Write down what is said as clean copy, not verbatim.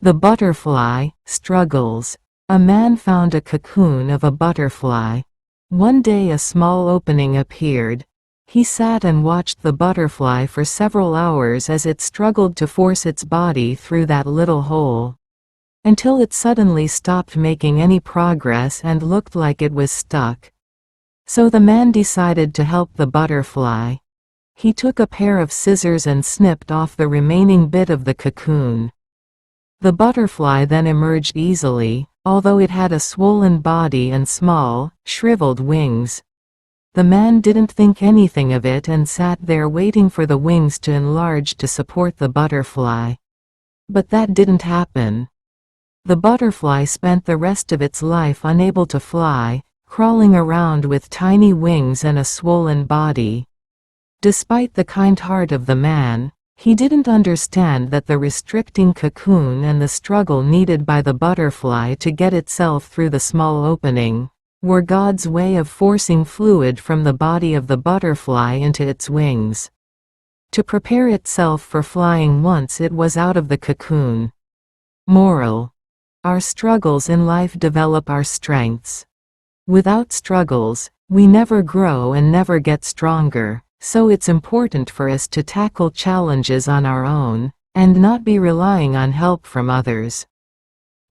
The butterfly struggles. A man found a cocoon of a butterfly. One day a small opening appeared. He sat and watched the butterfly for several hours as it struggled to force its body through that little hole, until it suddenly stopped making any progress and looked like it was stuck. So the man decided to help the butterfly. He took a pair of scissors and snipped off the remaining bit of the cocoon. The butterfly then emerged easily, although it had a swollen body and small, shriveled wings. The man didn't think anything of it and sat there waiting for the wings to enlarge to support the butterfly. But that didn't happen. The butterfly spent the rest of its life unable to fly, crawling around with tiny wings and a swollen body. Despite the kind heart of the man, he didn't understand that the restricting cocoon and the struggle needed by the butterfly to get itself through the small opening were God's way of forcing fluid from the body of the butterfly into its wings, to prepare itself for flying once it was out of the cocoon. Moral: our struggles in life develop our strengths. Without struggles, we never grow and never get stronger. So it's important for us to tackle challenges on our own, and not be relying on help from others.